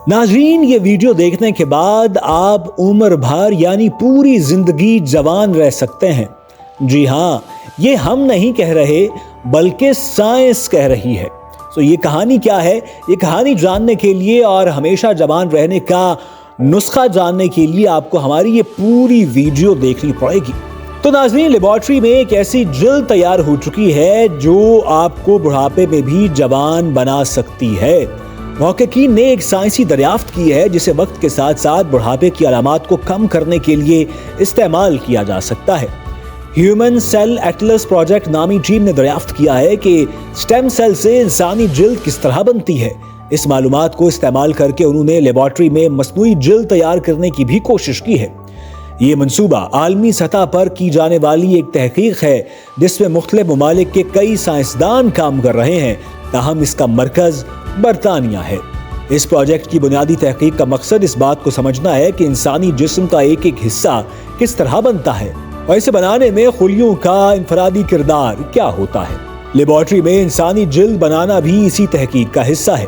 नाज़रीन, ये वीडियो देखने के बाद आप उम्र भर यानी पूरी जिंदगी जवान रह सकते हैं। जी हाँ, ये हम नहीं कह रहे बल्कि साइंस कह रही है। तो ये कहानी क्या है? ये कहानी जानने के लिए और हमेशा जवान रहने का नुस्खा जानने के लिए आपको हमारी ये पूरी वीडियो देखनी पड़ेगी। तो नाज़रीन, लेबोरेटरी में एक ऐसी जिल्द तैयार हो चुकी है जो आपको बुढ़ापे में भी जवान बना सकती है। मुहक्किकीन ने एक साइंसी दरियाफ्त की है जिसे वक्त के साथ साथ बुढ़ापे की अलामात को कम करने के लिए इस्तेमाल किया जा सकता है। ह्यूमन सेल एटलस प्रोजेक्ट नामी टीम ने दरियाफ्त किया है कि स्टेम सेल से इंसानी जिल्द किस तरह बनती है। इस मालूमात को इस्तेमाल करके उन्होंने लेबोरेटरी में मसनूई जिल्द तैयार करने की भी कोशिश की है। ये मंसूबा आलमी सतह पर की जाने वाली एक तहकीक है जिसमें मुख्तलिफ ममालिक के कई साइंसदान काम कर रहे हैं, ताहम इसका मरकज बरतानिया है। इस प्रोजेक्ट की बुनियादी तहकीक का मकसद इस बात को समझना है कि इंसानी जिस्म का एक एक हिस्सा किस तरह बनता है और इसे बनाने में खुलियों का इनफरादी किरदार क्या होता है। लेबोरेटरी में इंसानी जिल्द बनाना भी इसी तहकीक का हिस्सा है।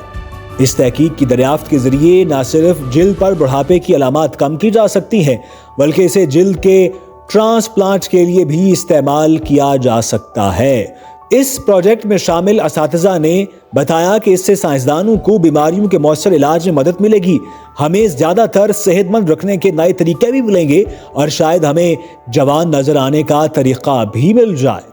इस तहकीक की दरियाफ्त के जरिए न सिर्फ जिल्द पर बुढ़ापे की अलामात कम की जा सकती हैं, बल्कि इसे जिल्द के ट्रांसप्लांट के लिए भी इस्तेमाल किया जा सकता है। इस प्रोजेक्ट में शामिल असातिज़ा ने बताया कि इससे साइंसदानों को बीमारियों के मौसर इलाज में मदद मिलेगी, हमें ज़्यादातर सेहतमंद रखने के नए तरीके भी मिलेंगे और शायद हमें जवान नजर आने का तरीका भी मिल जाए।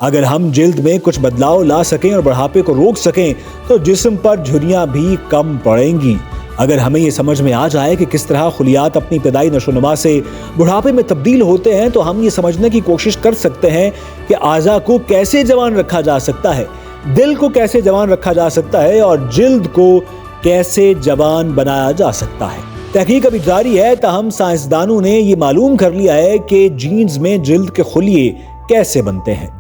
अगर हम जिल्द में कुछ बदलाव ला सकें और बुढ़ापे को रोक सकें तो जिस्म पर झुर्रियां भी कम पड़ेंगी। अगर हमें ये समझ में आ जाए कि किस तरह खुलियात अपनी इब्तदाई नशोनुमा से बुढ़ापे में तब्दील होते हैं तो हम ये समझने की कोशिश कर सकते हैं कि आज़ा को कैसे जवान रखा जा सकता है, दिल को कैसे जवान रखा जा सकता है और जिल्द को कैसे जवान बनाया जा सकता है। तहकीक अभी जारी है, ताहम साइंसदानों ने ये मालूम कर लिया है कि जीन्स में जिल्द के खुलिये कैसे बनते हैं।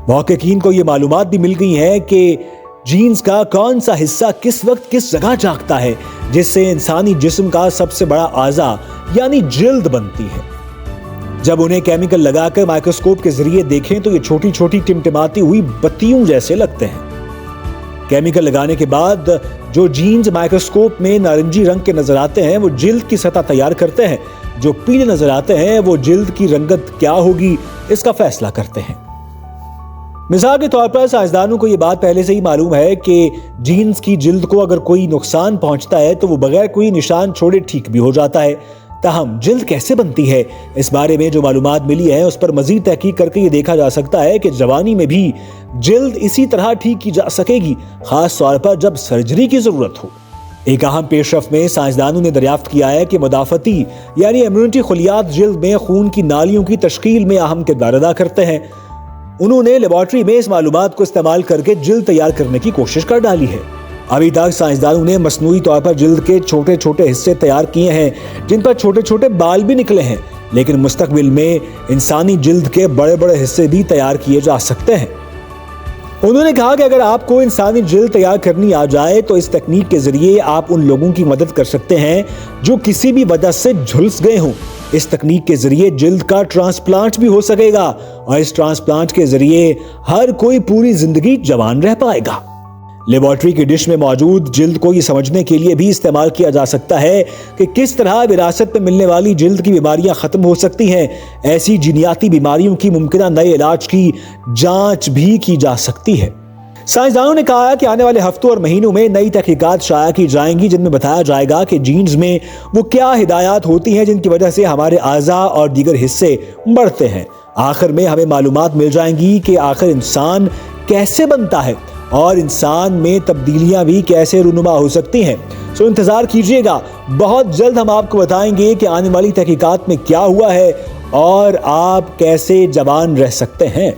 मुहक्किकीन को ये मालूमात भी मिल गई है कि जीन्स का कौन सा हिस्सा किस वक्त किस जगह जागता है, जिससे इंसानी जिस्म का सबसे बड़ा आज़ा यानी जिल्द बनती है। जब उन्हें केमिकल लगाकर माइक्रोस्कोप के जरिए देखें तो ये छोटी छोटी टिमटिमाती हुई बत्तियों जैसे लगते हैं। केमिकल लगाने के बाद जो जीन्स माइक्रोस्कोप में नारंगी रंग के नजर आते हैं वो जिल्द की सतह तैयार करते हैं। जो पीले नजर आते हैं वो जिल्द की रंगत क्या होगी इसका फैसला करते हैं। मिसाल के तौर पर साइंसदानों को ये बात पहले से ही मालूम है कि जीन्स की जिल्द को अगर कोई नुकसान पहुंचता है तो वो बगैर कोई निशान छोड़े ठीक भी हो जाता है। ताहम जिल्द कैसे बनती है, इस बारे में जो मालूमात मिली है उस पर मजीद तहकीक करके ये देखा जा सकता है कि जवानी में भी जिल्द इसी तरह ठीक की जा सकेगी, खास तौर पर जब सर्जरी की जरूरत हो। एक अहम पेशरफ्त में साइंसदानों ने दरियाफ्त किया है कि मुदाफती यानी इम्यूनिटी खुलियात जिल्द में खून की नालियों की तश्कील में अहम किरदार अदा करते हैं। उन्होंने लेबोरेटरी में इस मालूमात को इस्तेमाल करके जिल्द तैयार करने की कोशिश कर डाली है। अभी तक साइंसदानों ने मसनूई तौर पर जिल्द के छोटे छोटे हिस्से तैयार किए हैं जिन पर छोटे छोटे बाल भी निकले हैं, लेकिन मुस्तकबिल में इंसानी जिल्द के बड़े बड़े हिस्से भी तैयार किए जा सकते हैं। उन्होंने कहा कि अगर आपको इंसानी जिल्द तैयार करनी आ जाए तो इस तकनीक के जरिए आप उन लोगों की मदद कर सकते हैं जो किसी भी वजह से झुलस गए हों। इस तकनीक के जरिए जिल्द का ट्रांसप्लांट भी हो सकेगा और इस ट्रांसप्लांट के जरिए हर कोई पूरी जिंदगी जवान रह पाएगा। लेबोरेटरी की डिश में मौजूद जिल्द को ये समझने के लिए भी इस्तेमाल किया जा सकता है कि किस तरह विरासत में मिलने वाली जिल्द की बीमारियां खत्म हो सकती हैं। ऐसी जीनियाती बीमारियों की मुमकिन नए इलाज की जांच भी की जा सकती है। साइंसदानों ने कहा है कि आने वाले हफ्तों और महीनों में नई तहकीकात शाया की जाएंगी जिनमें बताया जाएगा कि जीन्स में वो क्या हिदायत होती हैं जिनकी वजह से हमारे आज़ा और दीगर हिस्से बढ़ते हैं। आखिर में हमें मालूमात मिल जाएंगी कि आखिर इंसान कैसे बनता है और इंसान में तब्दीलियां भी कैसे रूनुमा हो सकती हैं। सो इंतजार कीजिएगा, बहुत जल्द हम आपको बताएंगे कि आने वाली तहकीकात में क्या हुआ है और आप कैसे जवान रह सकते हैं।